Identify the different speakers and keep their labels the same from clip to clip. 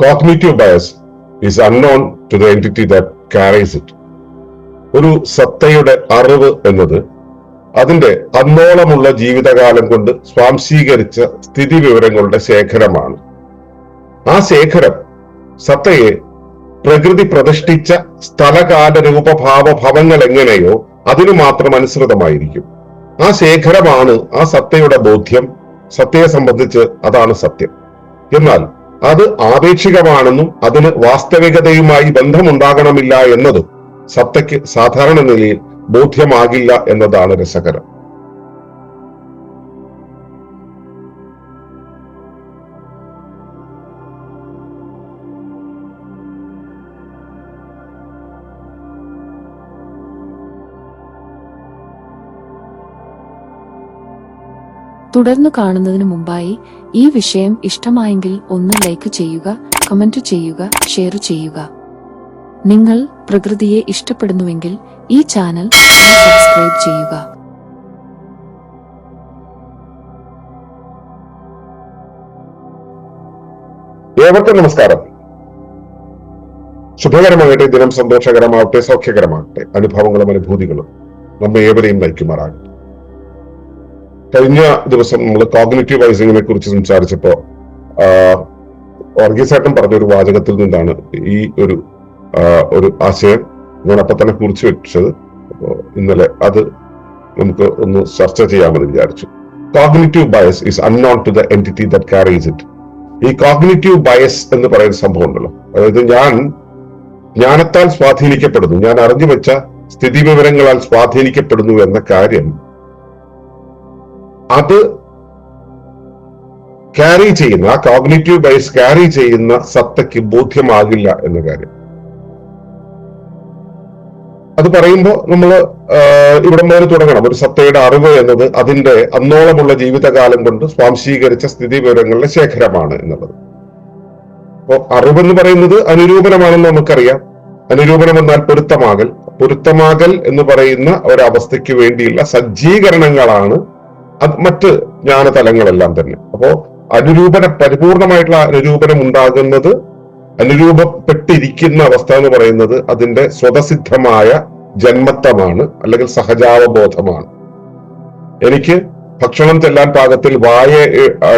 Speaker 1: Cognitive bias is unknown to the entity that carries it. ഒരു സത്തയുടെ അറിവ് എന്നത് അതിന്റെ അന്നോളമുള്ള ജീവിതകാലം കൊണ്ട് സ്വാംശീകരിച്ച സ്ഥിതി വിവരങ്ങളുടെ ശേഖരമാണ്. ആ ശേഖരം സത്തയെ പ്രകൃതി പ്രതിഷ്ഠിച്ച സ്ഥലകാല രൂപഭാവ ഭവങ്ങൾ എങ്ങനെയോ അതിനു മാത്രം അനുസൃതമായിരിക്കും. ആ ശേഖരമാണ് ആ സത്തയുടെ ബോധ്യം. സത്തയെ സംബന്ധിച്ച് അതാണ് സത്യം. എന്നാൽ അത് ആപേക്ഷികമാണെന്നും അതിന് വാസ്തവികതയുമായി ബന്ധമുണ്ടാകണമില്ല എന്നതും സത്തയ്ക്ക് സാധാരണ നിലയിൽ ബോധ്യമാകില്ല എന്നതാണ് രസകരം.
Speaker 2: തുടർന്നു കാണുന്നതിന് മുമ്പായി ഈ വിഷയം ഇഷ്ടമായെങ്കിൽ ഒന്ന് ലൈക്ക് ചെയ്യുക, കമന്റ് ചെയ്യുക, ഷെയർ ചെയ്യുക. നിങ്ങൾ പ്രകൃതിയെ ഇഷ്ടപ്പെടുന്നുവെങ്കിൽ ഈ ചാനൽ സബ്സ്ക്രൈബ് ചെയ്യുക.
Speaker 1: ഏവർക്കും നമസ്കാരം. ശുഭകരമാകട്ടെ, ദിനം സന്തോഷകരമാകട്ടെ, സൗഖ്യകരമാകട്ടെ. അനുഭവങ്ങളും അനുഭൂതികളും നമ്മെ ഏവരെയും നയിക്കുമാറാകട്ടെ. കഴിഞ്ഞ ദിവസം നമ്മൾ കോഗ്നിറ്റീവ് വൈസിങ്ങിനെ കുറിച്ച് സംസാരിച്ചപ്പോ വർഗീസേട്ടൻ പറഞ്ഞൊരു വാചകത്തിൽ നിന്നാണ് ഈ ഒരു ആശയം ഞാൻ അപ്പൊ തന്നെ കുറിച്ചു വെച്ചത്. അപ്പോ ഇന്നലെ അത് നമുക്ക് ഒന്ന് ചർച്ച ചെയ്യാമെന്ന് വിചാരിച്ചു. Cognitive bias is unknown to the entity that carries it. ഈ കോഗ്നിറ്റീവ് ബയസ് എന്ന് പറയുന്ന സംഭവം ഉണ്ടല്ലോ, അതായത് ഞാൻ ജ്ഞാനത്താൽ സ്വാധീനിക്കപ്പെടുന്നു, ഞാൻ അറിഞ്ഞു വെച്ച സ്ഥിതി വിവരങ്ങളാൽ സ്വാധീനിക്കപ്പെടുന്നു എന്ന കാര്യം അത് ക്യാരി ചെയ്യുന്ന, ആ കോഗ്നിറ്റീവ് ബയസ് ക്യാരി ചെയ്യുന്ന സത്തയ്ക്ക് ബോധ്യമാകില്ല എന്ന കാര്യം. അത് പറയുമ്പോൾ നമ്മൾ ഇവിടെ മുതൽ തുടങ്ങണം. ഒരു സത്തയുടെ അറിവ് എന്നത് അതിന്റെ അന്നോളമുള്ള ജീവിതകാലം കൊണ്ട് സ്വാംശീകരിച്ച സ്ഥിതി വിവരങ്ങളുടെ ശേഖരമാണ് എന്നുള്ളത്. അപ്പോ അറിവെന്ന് പറയുന്നത് അനുരൂപനമാണെന്ന് നമുക്കറിയാം. അനുരൂപനം എന്നാൽ പൊരുത്തമാകൽ എന്ന് പറയുന്ന ഒരവസ്ഥയ്ക്ക് വേണ്ടിയുള്ള സജ്ജീകരണങ്ങളാണ് മറ്റ് ജ്ഞാനതലങ്ങളെല്ലാം തന്നെ. അപ്പോ പരിപൂർണമായിട്ടുള്ള അനുരൂപനം ഉണ്ടാകുന്നത്, അനുരൂപപ്പെട്ടിരിക്കുന്ന അവസ്ഥ എന്ന് പറയുന്നത് അതിന്റെ സ്വതസിദ്ധമായ ജന്മത്വമാണ്, അല്ലെങ്കിൽ സഹജാവബോധമാണ്. എനിക്ക് ഭക്ഷണം ചെല്ലാൻ പാകത്തിൽ വായ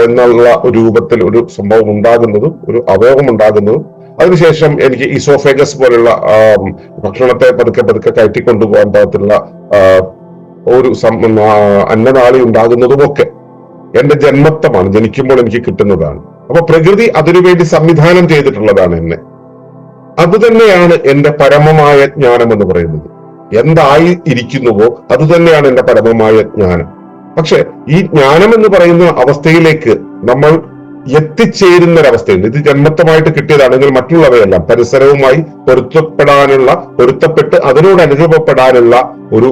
Speaker 1: എന്നുള്ള ഒരു രൂപത്തിൽ ഒരു സംഭവം ഉണ്ടാകുന്നതും ഒരു അവയവം ഉണ്ടാകുന്നതും അതിനുശേഷം എനിക്ക് ഈസോഫേഗസ് പോലുള്ള ഭക്ഷണത്തെ പതുക്കെ കയറ്റിക്കൊണ്ടുപോകാൻ പാകത്തിലുള്ള ഒരു അന്നനാളി ഉണ്ടാകുന്നതുമൊക്കെ എന്റെ ജന്മത്വമാണ്, ജനിക്കുമ്പോൾ എനിക്ക് കിട്ടുന്നതാണ്. അപ്പൊ പ്രകൃതി അതിനുവേണ്ടി സംവിധാനം ചെയ്തിട്ടുള്ളതാണ് എന്നെ. അത് തന്നെയാണ് എന്റെ പരമമായ ജ്ഞാനം എന്ന് പറയുന്നത്. എന്തായി ഇരിക്കുന്നുവോ അത് തന്നെയാണ് എന്റെ പരമമായ ജ്ഞാനം. പക്ഷെ ഈ ജ്ഞാനം എന്ന് പറയുന്ന അവസ്ഥയിലേക്ക് നമ്മൾ എത്തിച്ചേരുന്ന ഒരവസ്ഥയുണ്ട്. ഇത് ജന്മത്വമായിട്ട് കിട്ടിയതാണെങ്കിൽ മറ്റുള്ളവയെല്ലാം പരിസരവുമായി പൊരുത്തപ്പെട്ട് അതിനോട് അനുരൂപപ്പെടാനുള്ള ഒരു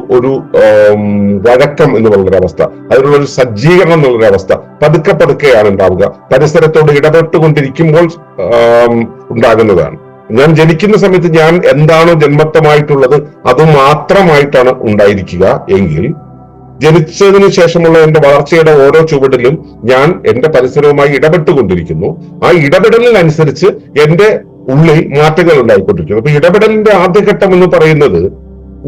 Speaker 1: വഴക്കം എന്നുള്ളൊരവസ്ഥ, അതിനുള്ള ഒരു സജ്ജീകരണം എന്നുള്ളൊരവസ്ഥ പതുക്കെയാണ് ഉണ്ടാവുക. പരിസരത്തോട് ഇടപെട്ടുകൊണ്ടിരിക്കുമ്പോൾ ഉണ്ടാകുന്നതാണ്. ഞാൻ ജനിക്കുന്ന സമയത്ത് ഞാൻ എന്താണോ ജന്മത്വമായിട്ടുള്ളത് അത് മാത്രമായിട്ടാണ് ഉണ്ടായിരിക്കുക എങ്കിൽ, ജനിച്ചതിനു ശേഷമുള്ള എന്റെ വളർച്ചയുടെ ഓരോ ചുവടിലും ഞാൻ എന്റെ പരിസരവുമായി ഇടപെട്ടുകൊണ്ടിരിക്കുന്നു. ആ ഇടപെടലിനനുസരിച്ച് എന്റെ ഉള്ളിൽ മാറ്റങ്ങൾ ഉണ്ടായിക്കൊണ്ടിരിക്കുന്നു. അപ്പൊ ഇടപെടലിന്റെ ആദ്യഘട്ടം എന്ന് പറയുന്നത്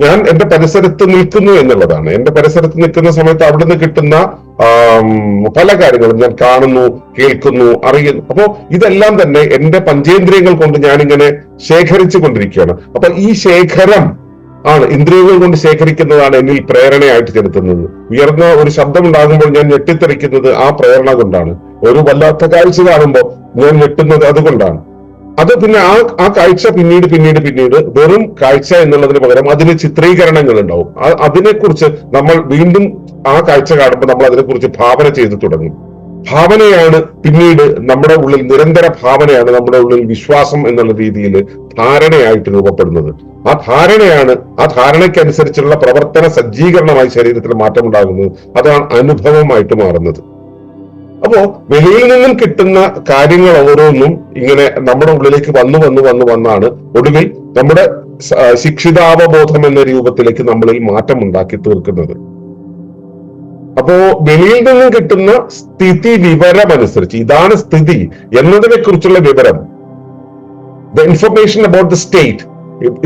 Speaker 1: ഞാൻ എന്റെ പരിസരത്ത് നിൽക്കുന്നു എന്നുള്ളതാണ്. എന്റെ പരിസരത്ത് നിൽക്കുന്ന സമയത്ത് അവിടെ നിന്ന് കിട്ടുന്ന പല കാര്യങ്ങളും ഞാൻ കാണുന്നു, കേൾക്കുന്നു, അറിയുന്നു. അപ്പോ ഇതെല്ലാം തന്നെ എന്റെ പഞ്ചേന്ദ്രിയങ്ങൾ കൊണ്ട് ഞാനിങ്ങനെ ശേഖരിച്ചു കൊണ്ടിരിക്കുകയാണ്. അപ്പൊ ഈ ശേഖരം ആണ്, ഇന്ദ്രിയങ്ങൾ കൊണ്ട് ശേഖരിക്കുന്നതാണ് എന്നിൽ പ്രേരണയായിട്ട് ചെലുത്തുന്നത്. ഉയർന്ന ഒരു ശബ്ദം ഉണ്ടാകുമ്പോൾ ഞാൻ ഞെട്ടിത്തെറിക്കുന്നത് ആ പ്രേരണ കൊണ്ടാണ്. ഒരു വല്ലാത്ത കാഴ്ച കാണുമ്പോൾ ഞാൻ ഞെട്ടുന്നത് അതുകൊണ്ടാണ്. അത് പിന്നെ ആ കാഴ്ച പിന്നീട് വെറും കാഴ്ച എന്നുള്ളതിന് പകരം അതിന് ചിത്രീകരണങ്ങൾ ഉണ്ടാവും. അതിനെക്കുറിച്ച് നമ്മൾ വീണ്ടും ആ കാഴ്ച കാണുമ്പോൾ നമ്മൾ അതിനെക്കുറിച്ച് ഭാവന ചെയ്തു തുടങ്ങും. ഭാവനയാണ് പിന്നീട് നമ്മുടെ ഉള്ളിൽ, നിരന്തര ഭാവനയാണ് നമ്മുടെ ഉള്ളിൽ വിശ്വാസം എന്നുള്ള രീതിയിൽ ധാരണയായിട്ട് രൂപപ്പെടുന്നത്. ആ ധാരണയ്ക്കനുസരിച്ചുള്ള പ്രവർത്തന സജ്ജീകരണമായി ശരീരത്തിൽ മാറ്റമുണ്ടാകുന്നത്. അതാണ് അനുഭവമായിട്ട് മാറുന്നത്. അപ്പോ വെളിയിൽ നിന്നും കിട്ടുന്ന കാര്യങ്ങൾ ഓരോന്നും ഇങ്ങനെ നമ്മുടെ ഉള്ളിലേക്ക് വന്നാണ് ഒടുവിൽ നമ്മുടെ ശിക്ഷിതാവബോധം എന്ന രൂപത്തിലേക്ക് നമ്മളിൽ മാറ്റം ഉണ്ടാക്കി തീർക്കുന്നത്. അപ്പോ വെളിയിൽ നിന്നും കിട്ടുന്ന സ്ഥിതി വിവരം അനുസരിച്ച്, ഇതാണ് സ്ഥിതി എന്നതിനെ കുറിച്ചുള്ള വിവരം the information about the state,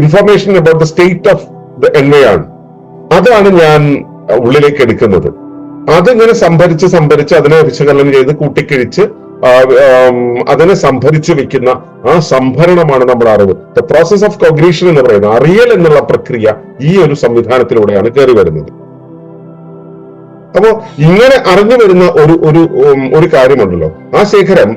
Speaker 1: information about the state of the എൻവയാണ്. അതാണ് ഞാൻ ഉള്ളിലേക്ക് എടുക്കുന്നത്. അതിങ്ങനെ സംഭരിച്ച് അതിനെ വിശകലനം ചെയ്ത് കൂട്ടിക്കിഴിച്ച് അതിനെ സംഭരിച്ചു വെക്കുന്ന ആ സംഭരണമാണ് നമ്മുടെ അറിവ്. ദ പ്രോസസ് ഓഫ് കോഗ്നീഷൻ എന്ന് പറയുന്നത്, അറിയൽ എന്നുള്ള പ്രക്രിയ ഈ ഒരു സംവിധാനത്തിലൂടെയാണ് കയറി വരുന്നത്. അപ്പോ ഇങ്ങനെ അറിഞ്ഞു വരുന്ന ഒരു കാര്യമുണ്ടല്ലോ, ആ ശേഖരം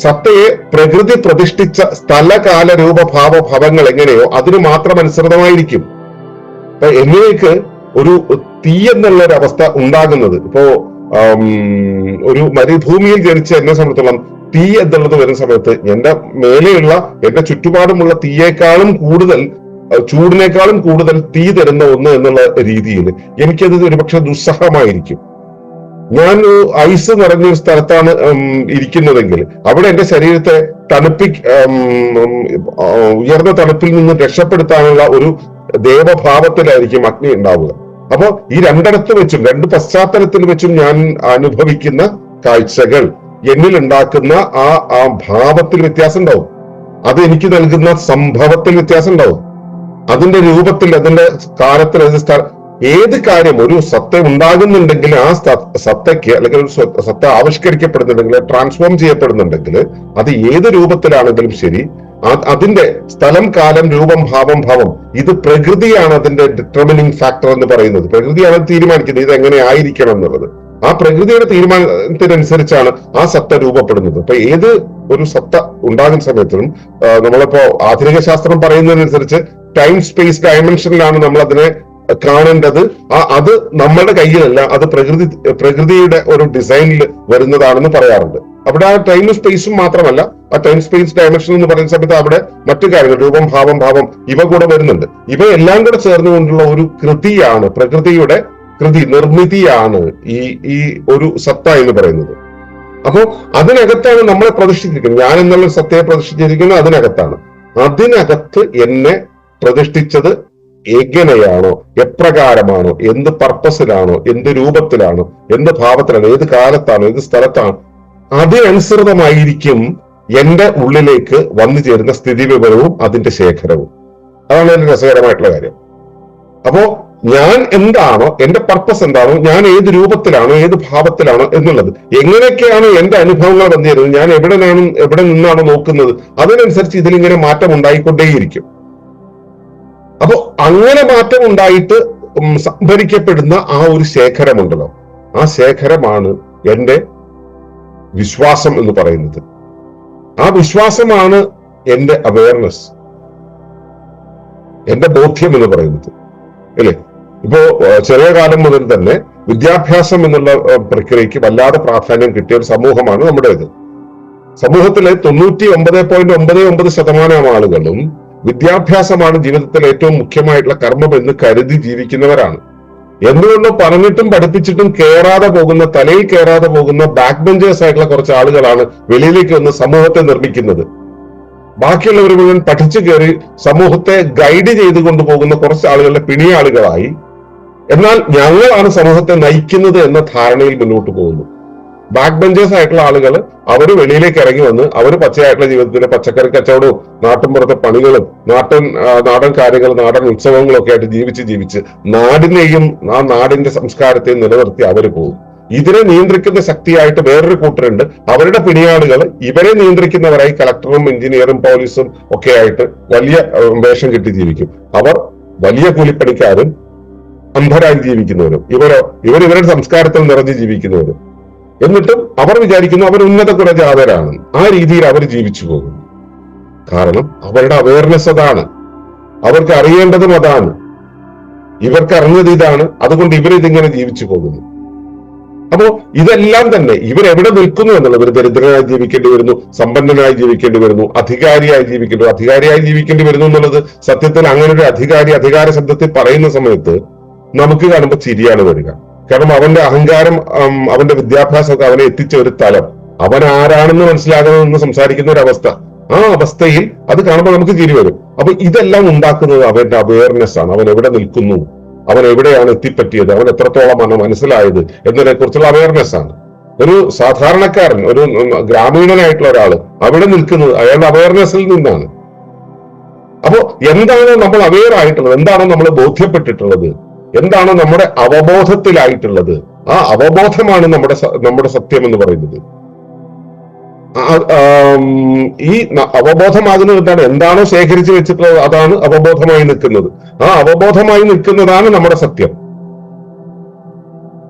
Speaker 1: സത്തയെ പ്രകൃതി പ്രതിഷ്ഠിച്ച സ്ഥലകാല രൂപഭാവ ഭവങ്ങൾ എങ്ങനെയോ അതിന് മാത്രം അനുസൃതമായിരിക്കും. അപ്പൊ എന്നിലേക്ക് ഒരു തീ എന്നുള്ള ഒരു അവസ്ഥ ഉണ്ടാകുന്നത്, ഇപ്പോ ഒരു മരുഭൂമിയിൽ ജനിച്ച എന്നെ സംബന്ധിച്ചോളം തീ എന്നുള്ളത് വരുന്ന സമയത്ത് എന്റെ മേലെയുള്ള എന്റെ ചുറ്റുപാടുമുള്ള തീയേക്കാളും കൂടുതൽ, ചൂടിനേക്കാളും കൂടുതൽ തീ തരുന്ന ഒന്ന് എന്നുള്ള രീതിയിൽ എനിക്കത് ഒരുപക്ഷെ ദുസ്സഹമായിരിക്കും. ഞാൻ ഐസ് നിറഞ്ഞൊരു സ്ഥലത്താണ് ഇരിക്കുന്നതെങ്കിൽ അവിടെ എന്റെ ശരീരത്തെ ഉയർന്ന തണുപ്പിൽ നിന്ന് രക്ഷപ്പെടുത്താനുള്ള ഒരു ദേവഭാവത്തിലായിരിക്കും അഗ്നി ഉണ്ടാവുക. അപ്പോ ഈ രണ്ടിടത്ത് വെച്ചും, രണ്ട് പശ്ചാത്തലത്തിൽ വെച്ചും ഞാൻ അനുഭവിക്കുന്ന കാഴ്ചകൾ എന്നിൽ ഉണ്ടാക്കുന്ന ആ ഭാവത്തിൽ വ്യത്യാസം ഉണ്ടാവും. അത് എനിക്ക് നൽകുന്ന സംഭവത്തിൽ വ്യത്യാസം ഉണ്ടാവും. അതിന്റെ രൂപത്തിൽ, അതിന്റെ കാലത്തിൽ, ഏത് കാര്യം ഒരു സത്ത ഉണ്ടാകുന്നുണ്ടെങ്കിൽ ആ സത്തയ്ക്ക് അല്ലെങ്കിൽ ഒരു സത്ത ആവിഷ്കരിക്കപ്പെടുന്നുണ്ടെങ്കിൽ, ട്രാൻസ്ഫോം ചെയ്യപ്പെടുന്നുണ്ടെങ്കിൽ, അത് ഏത് രൂപത്തിലാണെങ്കിലും ശരി, അതിന്റെ സ്ഥലം, കാലം, രൂപം, ഭാവം, ഭാവം, ഇത് പ്രകൃതിയാണ് അതിന്റെ ഡിറ്റർമിനിങ് ഫാക്ടർ എന്ന് പറയുന്നത്. പ്രകൃതിയാണ് തീരുമാനിക്കുന്നത് ഇത് എങ്ങനെ ആയിരിക്കണം എന്നുള്ളത്. ആ പ്രകൃതിയുടെ തീരുമാനത്തിനനുസരിച്ചാണ് ആ സത്ത രൂപപ്പെടുന്നത്. അപ്പൊ ഏത് ഒരു സത്ത ഉണ്ടാകുന്ന സമയത്തിനും നമ്മളിപ്പോ ആധുനിക ശാസ്ത്രം പറയുന്നതിനനുസരിച്ച് ടൈം സ്പേസ് ഡയമെൻഷനിലാണ് നമ്മൾ അതിനെ കാണേണ്ടത്. അത് നമ്മളുടെ കയ്യിലല്ല, അത് പ്രകൃതിയുടെ ഒരു ഡിസൈനിൽ വരുന്നതാണെന്ന് പറയാറുണ്ട്. അവിടെ ആ ടൈമും സ്പേസും മാത്രമല്ല, ആ ടൈം സ്പേസ് ഡയമെൻഷൻ എന്ന് പറയുന്ന സമയത്ത് അവിടെ മറ്റു കാര്യങ്ങൾ, രൂപം, ഭാവം, ഭാവം, ഇവ കൂടെ വരുന്നുണ്ട്. ഇവയെല്ലാം കൂടെ ചേർന്നുകൊണ്ടുള്ള ഒരു കൃതിയാണ്, പ്രകൃതിയുടെ കൃതി, നിർമ്മിതിയാണ് ഈ ഒരു സത്ത എന്ന് പറയുന്നത്. അപ്പോ അതിനകത്താണ് നമ്മളെ പ്രതിഷ്ഠിച്ചിരിക്കുന്നത്. ഞാൻ എന്നുള്ള സത്തയെ പ്രതിഷ്ഠിച്ചിരിക്കുന്നത് അതിനകത്താണ്. അതിനകത്ത് എന്നെ പ്രതിഷ്ഠിച്ചത് എങ്ങനെയാണോ, എപ്രകാരമാണോ, എന്ത് പർപ്പസിലാണോ, എന്ത് രൂപത്തിലാണോ, എന്ത് ഭാവത്തിലാണോ, ഏത് കാലത്താണോ, ഏത് സ്ഥലത്താണോ, അതിനനുസൃതമായിരിക്കും എന്റെ ഉള്ളിലേക്ക് വന്നു ചേരുന്ന സ്ഥിതിവിവരവും അതിന്റെ ശേഖരവും. അതാണ് അതിന്റെ രസകരമായിട്ടുള്ള കാര്യം. അപ്പോ ഞാൻ എന്താണോ, എന്റെ പർപ്പസ് എന്താണോ, ഞാൻ ഏത് രൂപത്തിലാണോ, ഏത് ഭാവത്തിലാണോ എന്നുള്ളത്, എങ്ങനെയൊക്കെയാണ് എന്റെ അനുഭവങ്ങൾ വന്നു ചേരുന്നത്, ഞാൻ എവിടെ നിന്നാണോ നോക്കുന്നത്, അതിനനുസരിച്ച് ഇതിലിങ്ങനെ മാറ്റം ഉണ്ടായിക്കൊണ്ടേയിരിക്കും. അപ്പോ അങ്ങനെ മാറ്റം ഉണ്ടായിട്ട് സംഭരിക്കപ്പെടുന്ന ആ ഒരു ശേഖരമുണ്ടല്ലോ, ആ ശേഖരമാണ് എന്റെ വിശ്വാസം എന്ന് പറയുന്നത്. ആ വിശ്വാസമാണ് എന്റെ അവയർനെസ്, എന്റെ ബോധ്യം എന്ന് പറയുന്നത്, അല്ലേ? ഇപ്പോ ചെറിയ കാലം മുതൽ തന്നെ വിദ്യാഭ്യാസം എന്നുള്ള പ്രക്രിയക്ക് വല്ലാതെ പ്രാധാന്യം കിട്ടിയ ഒരു സമൂഹമാണ് നമ്മുടേത്. സമൂഹത്തിലെ 99.99% ആളുകളും വിദ്യാഭ്യാസമാണ് ജീവിതത്തിൽ ഏറ്റവും മുഖ്യമായിട്ടുള്ള കർമ്മം എന്ന് കരുതി ജീവിക്കുന്നവരാണ്. എന്തുകൊണ്ടോ പറഞ്ഞിട്ടും പഠിപ്പിച്ചിട്ടും തലയിൽ കയറാതെ പോകുന്ന ബാക്ക് ബെഞ്ചേഴ്സ് ആയിട്ടുള്ള കുറച്ച് ആളുകളാണ് വെളിയിലേക്ക് വന്ന് സമൂഹത്തെ നിർമ്മിക്കുന്നത്. ബാക്കിയുള്ളവർ മുഴുവൻ പഠിച്ചു കയറി സമൂഹത്തെ ഗൈഡ് ചെയ്ത് കൊണ്ടുപോകുന്ന കുറച്ച് ആളുകളുടെ പിണിയാളുകളായി, എന്നാൽ ഞങ്ങളാണ് സമൂഹത്തെ നയിക്കുന്നത് എന്ന ധാരണയിൽ മുന്നോട്ട് പോകുന്നു. ബാക്ക് ബെഞ്ചേഴ്സ് ആയിട്ടുള്ള ആളുകൾ അവർ വെളിയിലേക്ക് ഇറങ്ങി വന്ന് അവർ പച്ചയായിട്ടുള്ള ജീവിതത്തിലെ പച്ചക്കറി കച്ചവടവും നാട്ടിൻപുറത്തെ പണികളും നാടൻ കാര്യങ്ങളും നാടൻ ഉത്സവങ്ങളും ഒക്കെ ആയിട്ട് ജീവിച്ച് നാടിനെയും ആ നാടിന്റെ സംസ്കാരത്തെയും നിലനിർത്തി അവർ പോകും. ഇതിനെ നിയന്ത്രിക്കുന്ന ശക്തിയായിട്ട് വേറൊരു കൂട്ടരുണ്ട്. അവരുടെ പിണിയാളുകൾ ഇവരെ നിയന്ത്രിക്കുന്നവരായി കളക്ടറും എഞ്ചിനീയറും പോലീസും ഒക്കെ ആയിട്ട് വലിയ വേഷം കെട്ടി ജീവിക്കും. അവർ വലിയ കൂലിപ്പണിക്കാരും അന്ധരായി ജീവിക്കുന്നവരും, ഇവരുടെ സംസ്കാരത്തിൽ നിറഞ്ഞ് ജീവിക്കുന്നവരും. എന്നിട്ടും അവർ വിചാരിക്കുന്നു അവർ ഉന്നത കുലജാതരാണ്. ആ രീതിയിൽ അവർ ജീവിച്ചു പോകുന്നു. കാരണം അവരുടെ അവയർനെസ് അതാണ്, അവർക്ക് അറിയേണ്ടതും അതാണ്, ഇവർക്ക് അറിഞ്ഞത് ഇതാണ്. അതുകൊണ്ട് ഇവരിതിങ്ങനെ ജീവിച്ചു പോകുന്നു. അപ്പോ ഇതെല്ലാം തന്നെ ഇവരെവിടെ നിൽക്കുന്നു എന്നുള്ളത്, ഇവർ ദരിദ്രനായി ജീവിക്കേണ്ടി വരുന്നു, സമ്പന്നനായി ജീവിക്കേണ്ടി വരുന്നു, അധികാരിയായി ജീവിക്കേണ്ടി വരുന്നു എന്നുള്ളത് സത്യത്തിൽ അങ്ങനെ ഒരു അധികാര ശബ്ദത്തിൽ പറയുന്ന സമയത്ത് നമുക്ക് കാണുമ്പോൾ ചിരിയാണ് വരിക. കാരണം അവന്റെ അഹങ്കാരം, അവന്റെ വിദ്യാഭ്യാസമൊക്കെ അവനെ എത്തിച്ച ഒരു തലം, അവൻ ആരാണെന്ന് മനസ്സിലാകണമെന്ന് സംസാരിക്കുന്ന ഒരു അവസ്ഥ, ആ അവസ്ഥയിൽ അത് കാണുമ്പോൾ നമുക്ക് ചിരി വരും. അപ്പൊ ഇതെല്ലാം ഉണ്ടാക്കുന്നത് അവന്റെ അവയർനെസ് ആണ്. അവൻ എവിടെ നിൽക്കുന്നു, അവൻ എവിടെയാണ് എത്തിപ്പറ്റിയത്, അവൻ എത്രത്തോളമാണ് മനസ്സിലായത് എന്നതിനെ കുറിച്ചുള്ള അവയർനെസ് ആണ്. ഒരു സാധാരണക്കാരൻ, ഒരു ഗ്രാമീണനായിട്ടുള്ള ഒരാള് അവിടെ നിൽക്കുന്നത് അയാളുടെ അവയർനെസ്സിൽ നിന്നാണ്. അപ്പോ എന്താണ് നമ്മൾ അവെയർ ആയിട്ടുള്ളത്, എന്താണ് നമ്മൾ ബോധ്യപ്പെട്ടിട്ടുള്ളത്, എന്താണ് നമ്മുടെ അവബോധത്തിലായിട്ടുള്ളത്, ആ അവബോധമാണ് നമ്മുടെ സത്യം എന്ന് പറയുന്നത്. ഈ അവബോധമാകുന്നത് എന്താണ്? എന്താണോ ശേഖരിച്ചു വെച്ചിട്ടുള്ളത് അതാണ് അവബോധമായി നിൽക്കുന്നത്. ആ അവബോധമായി നിൽക്കുന്നതാണ് നമ്മുടെ സത്യം.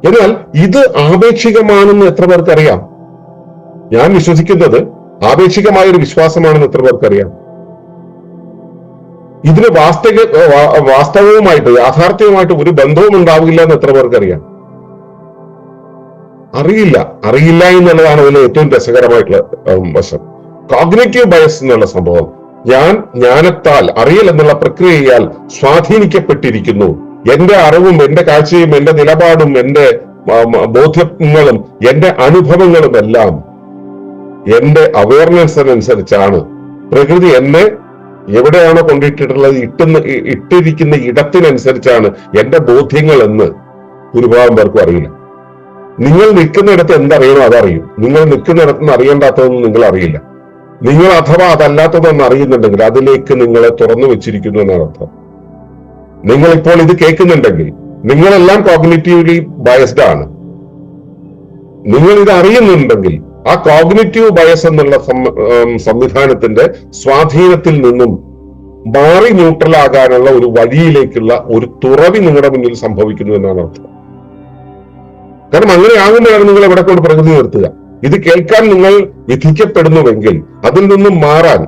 Speaker 1: എന്നാൽ ഇത് ആപേക്ഷികമാണെന്ന് എത്ര പേർക്കറിയാം? ഞാൻ വിശ്വസിക്കുന്നത് ആപേക്ഷികമായ ഒരു വിശ്വാസമാണെന്ന് എത്ര പേർക്കറിയാം? ഇതിന് വാസ്തവവുമായിട്ട് യാഥാർത്ഥ്യവുമായിട്ട് ഒരു ബന്ധവും ഉണ്ടാവില്ല എന്ന് എത്ര പേർക്കറിയാം? അറിയില്ല എന്നുള്ളതാണ് അതിലെ ഏറ്റവും രസകരമായിട്ടുള്ള വശം. കോഗ്നിറ്റീവ് ബയസ് എന്നുള്ള സംഭവം ജ്ഞാനത്താൽ, അറിയൽ എന്നുള്ള പ്രക്രിയയാൽ സ്വാധീനിക്കപ്പെട്ടിരിക്കുന്നു. എന്റെ അറിവും എന്റെ കാഴ്ചയും എന്റെ നിലപാടും എന്റെ ബോധ്യങ്ങളും എന്റെ അനുഭവങ്ങളും എല്ലാം എന്റെ അവയർനെസ്സിനനുസരിച്ചാണ്. പ്രകൃതി എന്നെ എവിടെയാണോ കൊണ്ടിട്ടുള്ളത്, ഇട്ടിരിക്കുന്ന ഇടത്തിനനുസരിച്ചാണ് എന്റെ ബോധ്യങ്ങൾ എന്ന് ഭൂരിഭാഗം പേർക്കും അറിയില്ല. നിങ്ങൾ നിൽക്കുന്നിടത്ത് എന്തറിയണോ അതറിയും. നിങ്ങൾ നിൽക്കുന്നിടത്ത് നിന്ന് അറിയേണ്ടാത്തതൊന്നും നിങ്ങൾ അറിയില്ല. നിങ്ങൾ അഥവാ അതല്ലാത്തതൊന്നും അറിയുന്നുണ്ടെങ്കിൽ അതിലേക്ക് നിങ്ങളെ തുറന്നു വെച്ചിരിക്കുന്നു എന്നാണ് അർത്ഥം. നിങ്ങൾ ഇപ്പോൾ ഇത് കേൾക്കുന്നുണ്ടെങ്കിൽ നിങ്ങളെല്ലാം കോഗ്നിറ്റീവ്ലി ബയസ്ഡ് ആണ്. നിങ്ങൾ ഇത് അറിയുന്നുണ്ടെങ്കിൽ ആ കോഗ്നിറ്റീവ് ബയസ് എന്നുള്ള സംവിധാനത്തിന്റെ സ്വാധീനത്തിൽ നിന്നും മാറി ന്യൂട്രലാകാനുള്ള ഒരു വഴിയിലേക്കുള്ള ഒരു തുറവി നിങ്ങളുടെ മുന്നിൽ സംഭവിക്കുന്നു എന്നാണ് അർത്ഥം. കാരണം അങ്ങനെ ആകുമ്പോഴാണ് നിങ്ങൾ എവിടെ കൊണ്ട് പ്രകൃതി നിർത്തുക. ഇത് കേൾക്കാൻ നിങ്ങൾ വിധിക്കപ്പെടുന്നുവെങ്കിൽ അതിൽ നിന്നും മാറാൻ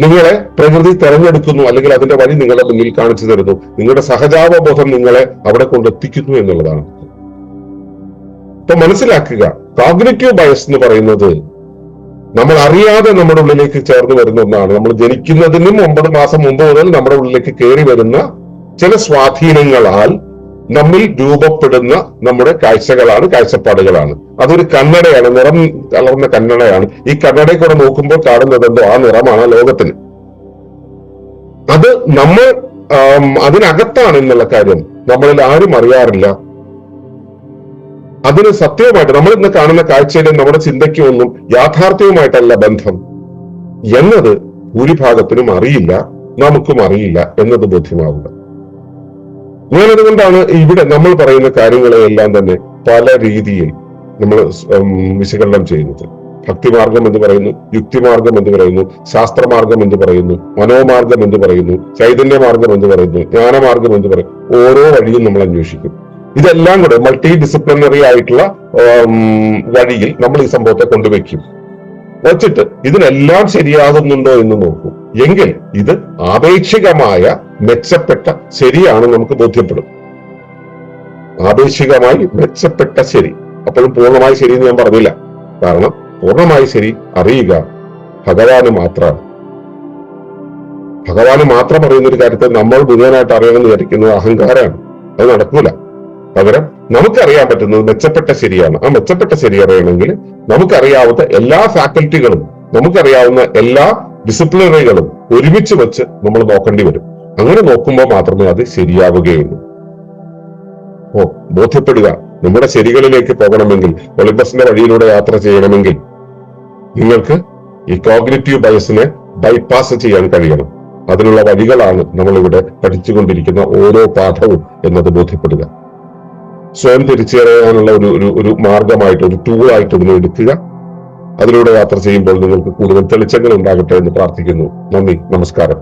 Speaker 1: നിങ്ങളെ പ്രകൃതി തെരഞ്ഞെടുക്കുന്നു, അല്ലെങ്കിൽ അതിന്റെ വഴി നിങ്ങളുടെ മുന്നിൽ കാണിച്ചു തരുന്നു. നിങ്ങളുടെ സഹജാവബോധം നിങ്ങളെ അവിടെ കൊണ്ടെത്തിക്കുന്നു എന്നുള്ളതാണ്. അപ്പൊ മനസ്സിലാക്കുക, കോഗ്നിറ്റീവ് ബയസ് എന്ന് പറയുന്നത് നമ്മൾ അറിയാതെ നമ്മുടെ ഉള്ളിലേക്ക് ചേർന്ന് വരുന്ന ഒന്നാണ്. നമ്മൾ ജനിക്കുന്നതിനും 9 മാസം മുമ്പ് മുതൽ നമ്മുടെ ഉള്ളിലേക്ക് കയറി വരുന്ന ചില സ്വാധീനങ്ങളാൽ നമ്മിൽ രൂപപ്പെടുന്ന നമ്മുടെ കാഴ്ചകളാണ്, കാഴ്ചപ്പാടുകളാണ്. അതൊരു കണ്ണടയാണ്, നിറം കലർന്ന കണ്ണടയാണ്. ഈ കണ്ണടയിൽ കൂടെ നോക്കുമ്പോൾ കാണുന്നത് എന്തോ ആ നിറമാണ് ലോകത്തിന്. അത് നമ്മൾ അതിനകത്താണ് എന്നുള്ള കാര്യം നമ്മളിൽ ആരും അറിയാറില്ല. അതിന് സത്യവുമായിട്ട് നമ്മൾ ഇന്ന് കാണുന്ന കാഴ്ചയിലും നമ്മുടെ ചിന്തയ്ക്കും ഒന്നും യാഥാർത്ഥ്യവുമായിട്ടല്ല ബന്ധം എന്നത് ഭൂരിഭാഗത്തിനും അറിയില്ല, നമുക്കും അറിയില്ല എന്നത് ബോധ്യമാവുക. ഞാനതുകൊണ്ടാണ് ഇവിടെ നമ്മൾ പറയുന്ന കാര്യങ്ങളെയെല്ലാം തന്നെ പല രീതിയിൽ നമ്മൾ വിശകലനം ചെയ്യുന്നത്. ഭക്തിമാർഗം എന്ന് പറയുന്നു, യുക്തിമാർഗം എന്ന് പറയുന്നു, ശാസ്ത്രമാർഗം എന്ന് പറയുന്നു, മനോമാർഗം എന്ന് പറയുന്നു, ചൈതന്യമാർഗം എന്ന് പറയുന്നു, ജ്ഞാനമാർഗം എന്ന് പറയും. ഓരോ വഴിയും നമ്മൾ അന്വേഷിക്കും. ഇതെല്ലാം കൂടെ മൾട്ടി ഡിസിപ്ലിനറി ആയിട്ടുള്ള വഴിയിൽ നമ്മൾ ഈ സംഭവത്തെ കൊണ്ടുവയ്ക്കും. വച്ചിട്ട് ഇതിനെല്ലാം ശരിയാകുന്നുണ്ടോ എന്ന് നോക്കും. എങ്കിൽ ഇത് ആപേക്ഷികമായ മെച്ചപ്പെട്ട ശരിയാണ് നമുക്ക് ബോധ്യപ്പെടും. ആപേക്ഷികമായി മെച്ചപ്പെട്ട ശരി. അപ്പോഴും പൂർണ്ണമായി ശരി എന്ന് ഞാൻ പറഞ്ഞില്ല. കാരണം പൂർണ്ണമായി ശരി അറിയുക ഭഗവാന് മാത്രമാണ്. ഭഗവാന് മാത്രം അറിയുന്ന ഒരു കാര്യത്തെ നമ്മൾ മുഴുവനായിട്ട് അറിയണമെന്ന് വിചാരിക്കുന്നത് അഹങ്കാരമാണ്. അത് നടക്കൂല. പകരം നമുക്കറിയാൻ പറ്റുന്നത് മെച്ചപ്പെട്ട ശരിയാണ്. ആ മെച്ചപ്പെട്ട ശരി അറിയണമെങ്കിൽ നമുക്കറിയാവുന്ന എല്ലാ ഫാക്കൽറ്റികളും, നമുക്കറിയാവുന്ന എല്ലാ ഡിസിപ്ലിനറികളും ഒരുമിച്ച് വെച്ച് നമ്മൾ നോക്കേണ്ടി വരും. അങ്ങനെ നോക്കുമ്പോൾ മാത്രമേ അത് ശരിയാവുകയുള്ളൂ. ബോധ്യപ്പെടുക. നമ്മുടെ ശരികളിലേക്ക് പോകണമെങ്കിൽ, ഒളിമ്പസിന്റെ വഴിയിലൂടെ യാത്ര ചെയ്യണമെങ്കിൽ നിങ്ങൾക്ക് ഈ കോഗ്നിറ്റീവ് ബയസിനെ ബൈപ്പാസ് ചെയ്യാൻ കഴിയണം. അതിനുള്ള വഴികളാണ് നമ്മളിവിടെ പഠിച്ചുകൊണ്ടിരിക്കുന്ന ഓരോ പാഠവും എന്നത് ബോധ്യപ്പെടുക. സ്വയം തിരിച്ചറിയാനുള്ള ഒരു മാർഗമായിട്ട്, ഒരു ടൂളായിട്ട് ഇതിനെ എടുക്കുക. അതിലൂടെ യാത്ര ചെയ്യുമ്പോൾ നിങ്ങൾക്ക് കൂടുതൽ തെളിച്ചങ്ങൾ ഉണ്ടാകട്ടെ എന്ന് പ്രാർത്ഥിക്കുന്നു. നന്ദി, നമസ്കാരം.